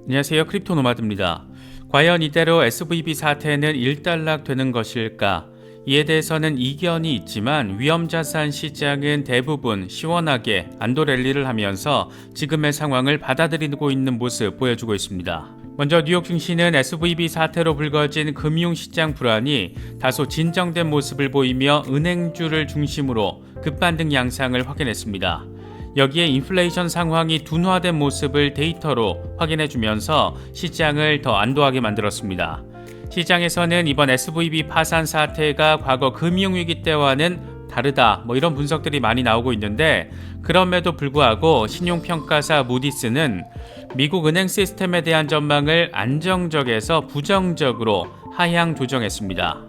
안녕하세요. 크립토 노마드입니다. 과연 이대로 SVB 사태는 일단락되는 것일까? 이에 대해서는 이견이 있지만 위험자산 시장은 대부분 시원하게 안도 랠리를 하면서 지금의 상황을 받아들이고 있는 모습 보여주고 있습니다. 먼저 뉴욕 증시는 SVB 사태로 불거진 금융시장 불안이 다소 진정된 모습을 보이며 은행주를 중심으로 급반등 양상을 확인했습니다. 여기에 인플레이션 상황이 둔화된 모습을 데이터로 확인해주면서 시장을 더 안도하게 만들었습니다. 시장에서는 이번 SVB 파산 사태가 과거 금융위기 때와는 다르다 이런 분석들이 많이 나오고 있는데, 그럼에도 불구하고 신용평가사 무디스는 미국 은행 시스템에 대한 전망을 안정적에서 부정적으로 하향 조정했습니다.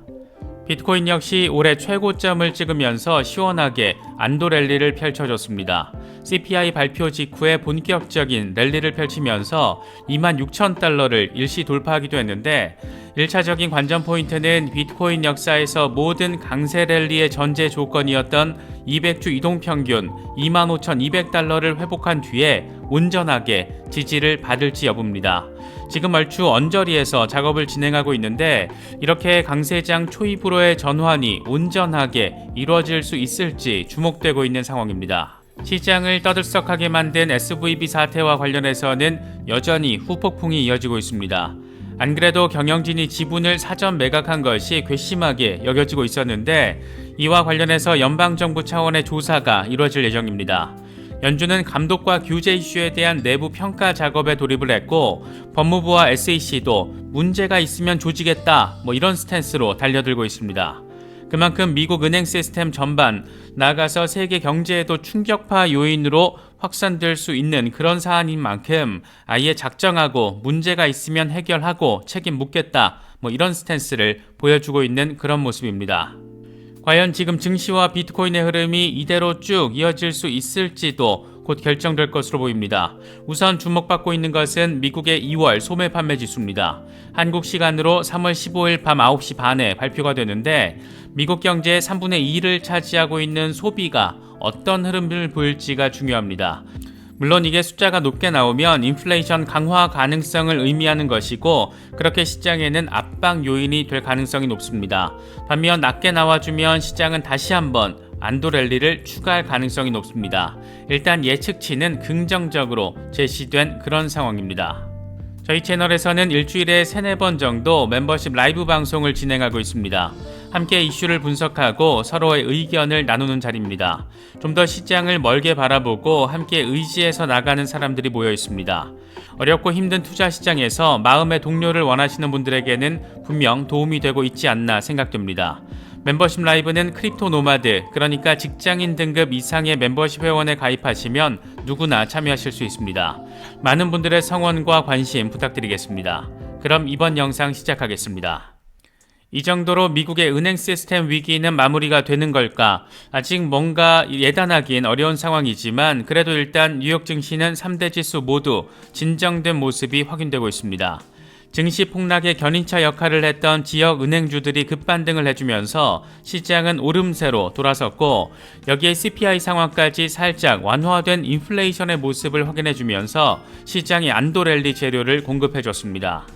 비트코인 역시 올해 최고점을 찍으면서 시원하게 안도 랠리를 펼쳐줬습니다. CPI 발표 직후에 본격적인 랠리를 펼치면서 26,000달러를 일시 돌파하기도 했는데, 1차적인 관전 포인트는 비트코인 역사에서 모든 강세 랠리의 전제 조건이었던 200주 이동평균 25,200달러를 회복한 뒤에 온전하게 지지를 받을지 여부입니다. 지금 얼추 언저리에서 작업을 진행하고 있는데, 이렇게 강세장 초입으로의 전환이 온전하게 이루어질 수 있을지 주목되고 있는 상황입니다. 시장을 떠들썩하게 만든 SVB 사태와 관련해서는 여전히 후폭풍이 이어지고 있습니다. 안 그래도 경영진이 지분을 사전 매각한 것이 괘씸하게 여겨지고 있었는데, 이와 관련해서 연방정부 차원의 조사가 이루어질 예정입니다. 연준은 감독과 규제 이슈에 대한 내부 평가 작업에 돌입을 했고, 법무부와 SEC도 문제가 있으면 조지겠다 이런 스탠스로 달려들고 있습니다. 그만큼 미국 은행 시스템 전반, 나아가서 세계 경제에도 충격파 요인으로 확산될 수 있는 그런 사안인 만큼 아예 작정하고 문제가 있으면 해결하고 책임 묻겠다 이런 스탠스를 보여주고 있는 그런 모습입니다. 과연 지금 증시와 비트코인의 흐름이 이대로 쭉 이어질 수 있을지도 곧 결정될 것으로 보입니다. 우선 주목받고 있는 것은 미국의 2월 소매 판매 지수입니다. 한국 시간으로 3월 15일 밤 9시 반에 발표가 되는데, 미국 경제의 3분의 2를 차지하고 있는 소비가 어떤 흐름을 보일지가 중요합니다. 물론 이게 숫자가 높게 나오면 인플레이션 강화 가능성을 의미하는 것이고, 그렇게 시장에는 압박 요인이 될 가능성이 높습니다. 반면 낮게 나와주면 시장은 다시 한번 안도 랠리를 추가할 가능성이 높습니다. 일단 예측치는 긍정적으로 제시된 그런 상황입니다. 저희 채널에서는 일주일에 3-4번 정도 멤버십 라이브 방송을 진행하고 있습니다. 함께 이슈를 분석하고 서로의 의견을 나누는 자리입니다. 좀 더 시장을 멀게 바라보고 함께 의지해서 나가는 사람들이 모여 있습니다. 어렵고 힘든 투자 시장에서 마음의 동료를 원하시는 분들에게는 분명 도움이 되고 있지 않나 생각됩니다. 멤버십 라이브는 크립토 노마드, 그러니까 직장인 등급 이상의 멤버십 회원에 가입하시면 누구나 참여하실 수 있습니다. 많은 분들의 성원과 관심 부탁드리겠습니다. 그럼 이번 영상 시작하겠습니다. 이 정도로 미국의 은행 시스템 위기는 마무리가 되는 걸까? 아직 뭔가 예단하긴 어려운 상황이지만, 그래도 일단 뉴욕 증시는 3대 지수 모두 진정된 모습이 확인되고 있습니다. 증시 폭락의 견인차 역할을 했던 지역 은행주들이 급반등을 해주면서 시장은 오름세로 돌아섰고, 여기에 CPI 상황까지 살짝 완화된 인플레이션의 모습을 확인해주면서 시장이 안도 랠리 재료를 공급해줬습니다.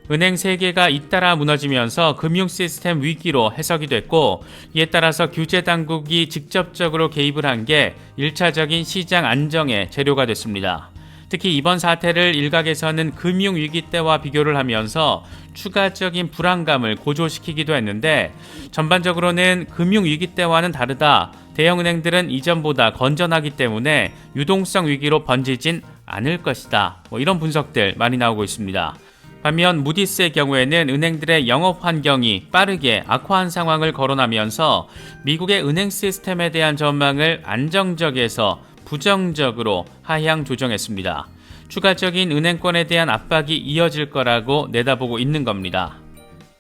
은행 3개가 잇따라 무너지면서 금융 시스템 위기로 해석이 됐고, 이에 따라서 규제 당국이 직접적으로 개입을 한 게 1차적인 시장 안정의 재료가 됐습니다. 특히 이번 사태를 일각에서는 금융위기 때와 비교를 하면서 추가적인 불안감을 고조시키기도 했는데, 전반적으로는 금융위기 때와는 다르다, 대형은행들은 이전보다 건전하기 때문에 유동성 위기로 번지진 않을 것이다, 이런 분석들 많이 나오고 있습니다. 반면 무디스의 경우에는 은행들의 영업 환경이 빠르게 악화한 상황을 거론하면서 미국의 은행 시스템에 대한 전망을 안정적에서 부정적으로 하향 조정했습니다. 추가적인 은행권에 대한 압박이 이어질 거라고 내다보고 있는 겁니다.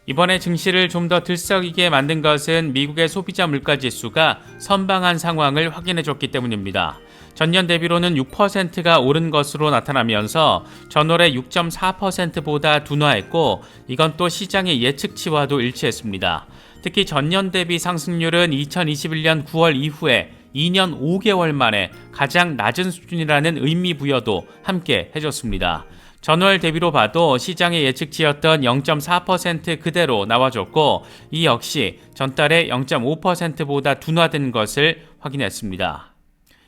이번에 증시를 좀 더 들썩이게 만든 것은 미국의 소비자 물가지수가 선방한 상황을 확인해줬기 때문입니다. 전년 대비로는 6%가 오른 것으로 나타나면서 전월의 6.4%보다 둔화했고, 이건 또 시장의 예측치와도 일치했습니다. 특히 전년 대비 상승률은 2021년 9월 이후에 2년 5개월 만에 가장 낮은 수준이라는 의미 부여도 함께 해줬습니다. 전월 대비로 봐도 시장의 예측치였던 0.4% 그대로 나와줬고 이 역시 전달의 0.5%보다 둔화된 것을 확인했습니다.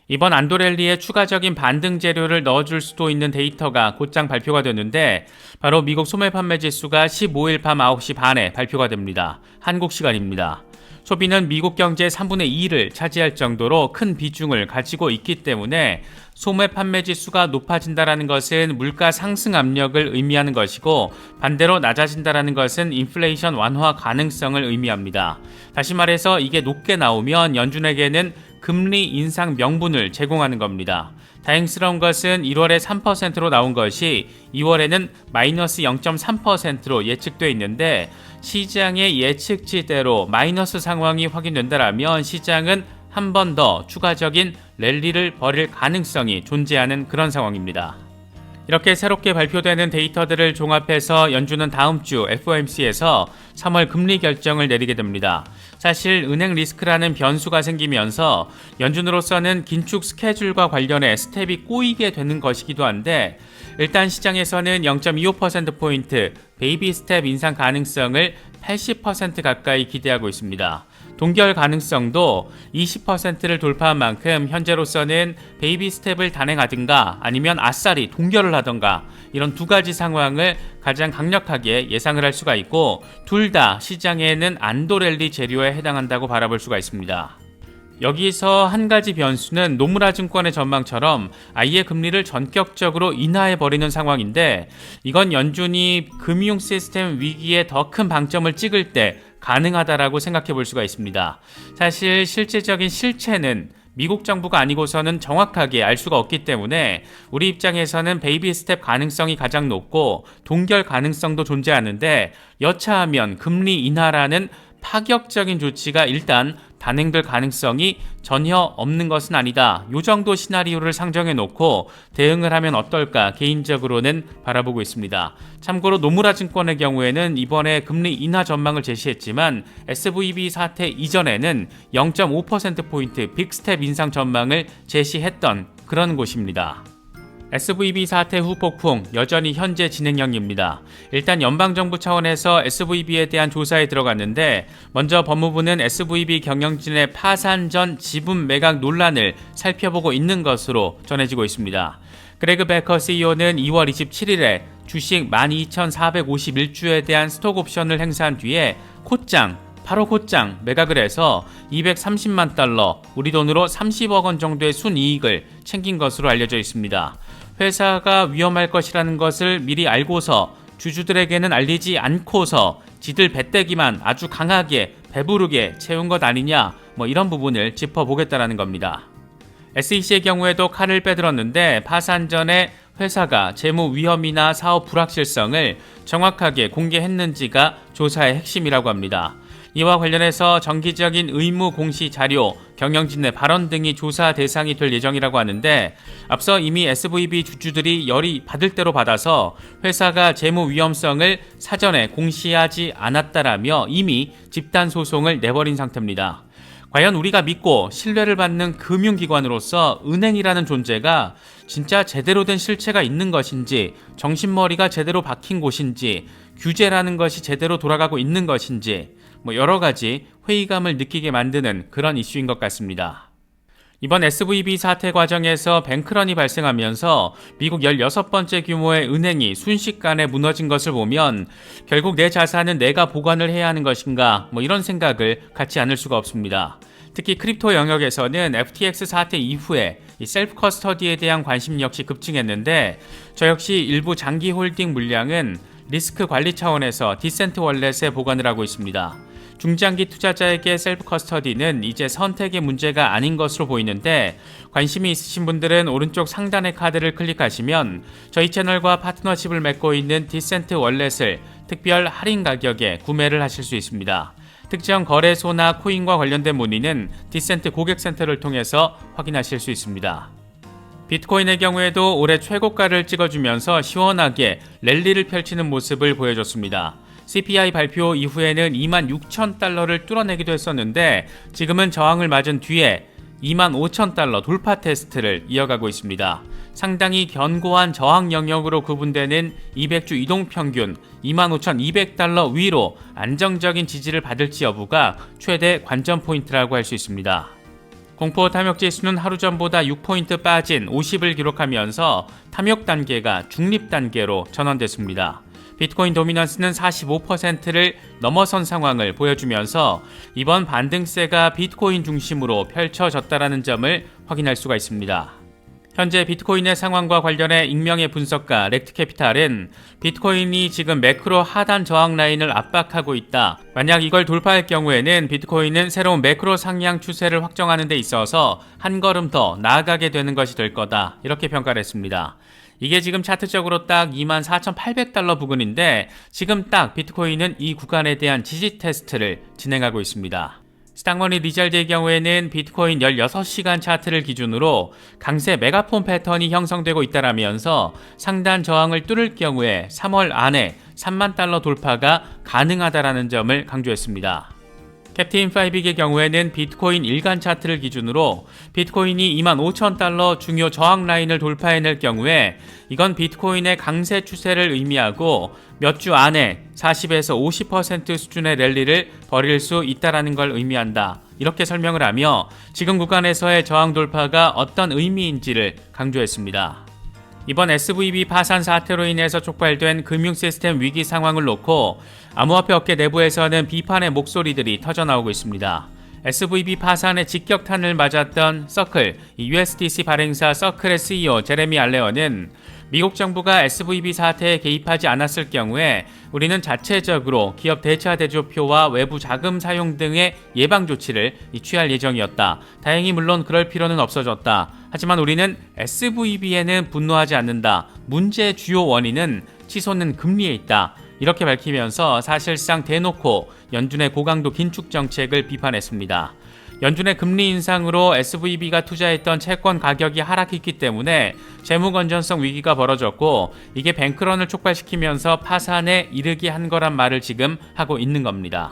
이번 안도랠리에 추가적인 반등 재료를 넣어줄 수도 있는 데이터가 곧장 발표가 됐는데 바로 미국 소매 판매 지수가 15일 밤 9시 반에 발표가 됩니다. 한국 시간입니다. 소비는 미국 경제의 3분의 2를 차지할 정도로 큰 비중을 가지고 있기 때문에 소매 판매 지수가 높아진다는 것은 물가 상승 압력을 의미하는 것이고 반대로 낮아진다는 것은 인플레이션 완화 가능성을 의미합니다. 다시 말해서 이게 높게 나오면 연준에게는 금리 인상 명분을 제공하는 겁니다. 다행스러운 것은 1월에 3%로 나온 것이 2월에는 마이너스 0.3%로 예측돼 있는데 시장의 예측치대로 마이너스 상황이 확인된다면 시장은 한 번 더 추가적인 랠리를 벌일 가능성이 존재하는 그런 상황입니다. 이렇게 새롭게 발표되는 데이터들을 종합해서 연준은 다음 주 FOMC에서 3월 금리 결정을 내리게 됩니다. 사실 은행 리스크라는 변수가 생기면서 연준으로서는 긴축 스케줄과 관련해 스텝이 꼬이게 되는 것이기도 한데 일단 시장에서는 0.25%포인트 베이비 스텝 인상 가능성을 80% 가까이 기대하고 있습니다. 동결 가능성도 20%를 돌파한 만큼 현재로서는 베이비 스텝을 단행하든가 아니면 아싸리 동결을 하든가 이런 두 가지 상황을 가장 강력하게 예상을 할 수가 있고 둘 다 시장에는 안도랠리 재료에 해당한다고 바라볼 수가 있습니다. 여기서 한 가지 변수는 노무라 증권의 전망처럼 아예 금리를 전격적으로 인하해버리는 상황인데 이건 연준이 금융 시스템 위기에 더 큰 방점을 찍을 때 가능하다라고 생각해 볼 수가 있습니다. 사실 실제적인 실체는 미국 정부가 아니고서는 정확하게 알 수가 없기 때문에 우리 입장에서는 베이비 스텝 가능성이 가장 높고 동결 가능성도 존재하는데 여차하면 금리 인하라는 파격적인 조치가 일단 단행될 가능성이 전혀 없는 것은 아니다. 이 정도 시나리오를 상정해 놓고 대응을 하면 어떨까 개인적으로는 바라보고 있습니다. 참고로 노무라 증권의 경우에는 이번에 금리 인하 전망을 제시했지만 SVB 사태 이전에는 0.5%포인트 빅스텝 인상 전망을 제시했던 그런 곳입니다. SVB 사태 후 폭풍 여전히 현재 진행형입니다. 일단 연방정부 차원에서 SVB에 대한 조사에 들어갔는데 먼저 법무부는 SVB 경영진의 파산 전 지분 매각 논란을 살펴보고 있는 것으로 전해지고 있습니다. 그레그 베커 CEO는 2월 27일에 주식 12,451주에 대한 스톡 옵션을 행사한 뒤에 바로 곧장 매각을 해서 230만 달러, 우리 돈으로 30억 원 정도의 순이익을 챙긴 것으로 알려져 있습니다. 회사가 위험할 것이라는 것을 미리 알고서 주주들에게는 알리지 않고서 지들 배때기만 아주 강하게 배부르게 채운 것 아니냐 이런 부분을 짚어보겠다라는 겁니다. SEC의 경우에도 칼을 빼들었는데 파산 전에 회사가 재무 위험이나 사업 불확실성을 정확하게 공개했는지가 조사의 핵심이라고 합니다. 이와 관련해서 정기적인 의무 공시 자료, 경영진의 발언 등이 조사 대상이 될 예정이라고 하는데 앞서 이미 SVB 주주들이 열이 받을 대로 받아서 회사가 재무 위험성을 사전에 공시하지 않았다라며 이미 집단 소송을 내버린 상태입니다. 과연 우리가 믿고 신뢰를 받는 금융기관으로서 은행이라는 존재가 진짜 제대로 된 실체가 있는 것인지, 정신머리가 제대로 박힌 곳인지, 규제라는 것이 제대로 돌아가고 있는 것인지 여러 가지 회의감을 느끼게 만드는 그런 이슈인 것 같습니다. 이번 SVB 사태 과정에서 뱅크런이 발생하면서 미국 16번째 규모의 은행이 순식간에 무너진 것을 보면 결국 내 자산은 내가 보관을 해야 하는 것인가 이런 생각을 갖지 않을 수가 없습니다. 특히 크립토 영역에서는 FTX 사태 이후에 이 셀프 커스터디에 대한 관심 역시 급증했는데 저 역시 일부 장기 홀딩 물량은 리스크 관리 차원에서 디센트 월렛에 보관을 하고 있습니다. 중장기 투자자에게 셀프 커스터디는 이제 선택의 문제가 아닌 것으로 보이는데 관심이 있으신 분들은 오른쪽 상단의 카드를 클릭하시면 저희 채널과 파트너십을 맺고 있는 디센트 월렛을 특별 할인 가격에 구매를 하실 수 있습니다. 특정 거래소나 코인과 관련된 문의는 디센트 고객센터를 통해서 확인하실 수 있습니다. 비트코인의 경우에도 올해 최고가를 찍어주면서 시원하게 랠리를 펼치는 모습을 보여줬습니다. CPI 발표 이후에는 26,000달러를 뚫어내기도 했었는데 지금은 저항을 맞은 뒤에 25,000달러 돌파 테스트를 이어가고 있습니다. 상당히 견고한 저항 영역으로 구분되는 200주 이동평균 25,200달러 위로 안정적인 지지를 받을지 여부가 최대 관전 포인트라고 할 수 있습니다. 공포 탐욕 지수는 하루 전보다 6포인트 빠진 50을 기록하면서 탐욕 단계가 중립 단계로 전환됐습니다. 비트코인 도미넌스는 45%를 넘어선 상황을 보여주면서 이번 반등세가 비트코인 중심으로 펼쳐졌다는 점을 확인할 수가 있습니다. 현재 비트코인의 상황과 관련해 익명의 분석가 렉트캐피탈은 비트코인이 지금 매크로 하단 저항 라인을 압박하고 있다. 만약 이걸 돌파할 경우에는 비트코인은 새로운 매크로 상향 추세를 확정하는 데 있어서 한 걸음 더 나아가게 되는 것이 될 거다. 이렇게 평가를 했습니다. 이게 지금 차트적으로 딱 24,800달러 부근인데 지금 딱 비트코인은 이 구간에 대한 지지 테스트를 진행하고 있습니다. 스탁머니 리잘드의 경우에는 비트코인 16시간 차트를 기준으로 강세 메가폰 패턴이 형성되고 있다라면서 상단 저항을 뚫을 경우에 3월 안에 3만 달러 돌파가 가능하다라는 점을 강조했습니다. 캡틴 파이빅의 경우에는 비트코인 일간 차트를 기준으로 비트코인이 25,000달러 중요 저항 라인을 돌파해낼 경우에 이건 비트코인의 강세 추세를 의미하고 몇 주 안에 40에서 50% 수준의 랠리를 벌일 수 있다는 걸 의미한다. 이렇게 설명을 하며 지금 구간에서의 저항 돌파가 어떤 의미인지를 강조했습니다. 이번 SVB 파산 사태로 인해서 촉발된 금융 시스템 위기 상황을 놓고 암호화폐 업계 내부에서는 비판의 목소리들이 터져나오고 있습니다. SVB 파산의 직격탄을 맞았던 서클, USDC 발행사 서클의 CEO 제레미 알레어는 미국 정부가 SVB 사태에 개입하지 않았을 경우에 우리는 자체적으로 기업 대차 대조표와 외부 자금 사용 등의 예방 조치를 취할 예정이었다. 다행히 물론 그럴 필요는 없어졌다. 하지만 우리는 SVB에는 분노하지 않는다. 문제의 주요 원인은 치솟는 금리에 있다. 이렇게 밝히면서 사실상 대놓고 연준의 고강도 긴축 정책을 비판했습니다. 연준의 금리 인상으로 SVB가 투자했던 채권 가격이 하락했기 때문에 재무 건전성 위기가 벌어졌고 이게 뱅크런을 촉발시키면서 파산에 이르게 한 거란 말을 지금 하고 있는 겁니다.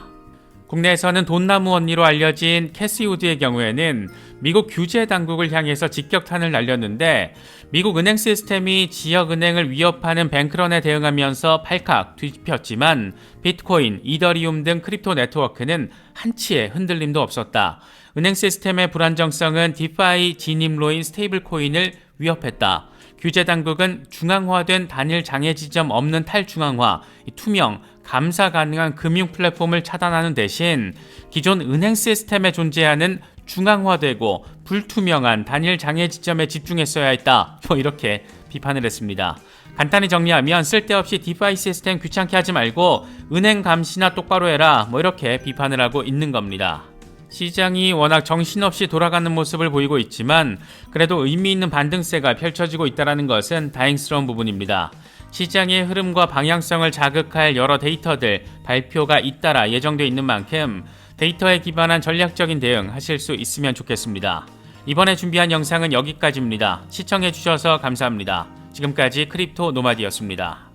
국내에서는 돈나무 언니로 알려진 캐시 우드의 경우에는 미국 규제 당국을 향해서 직격탄을 날렸는데 미국 은행 시스템이 지역은행을 위협하는 뱅크런에 대응하면서 팔칵 뒤집혔지만 비트코인, 이더리움 등 크립토 네트워크는 한치의 흔들림도 없었다. 은행 시스템의 불안정성은 디파이 진입로인 스테이블 코인을 위협했다. 규제 당국은 중앙화된 단일 장애 지점 없는 탈중앙화, 투명, 감사 가능한 금융 플랫폼을 차단하는 대신 기존 은행 시스템에 존재하는 중앙화되고 불투명한 단일 장애 지점에 집중했어야 했다. 이렇게 비판을 했습니다. 간단히 정리하면 쓸데없이 디파이 시스템 귀찮게 하지 말고 은행 감시나 똑바로 해라. 이렇게 비판을 하고 있는 겁니다. 시장이 워낙 정신없이 돌아가는 모습을 보이고 있지만 그래도 의미 있는 반등세가 펼쳐지고 있다는 것은 다행스러운 부분입니다. 시장의 흐름과 방향성을 자극할 여러 데이터들 발표가 잇따라 예정되어 있는 만큼 데이터에 기반한 전략적인 대응 하실 수 있으면 좋겠습니다. 이번에 준비한 영상은 여기까지입니다. 시청해주셔서 감사합니다. 지금까지 크립토 노마디였습니다.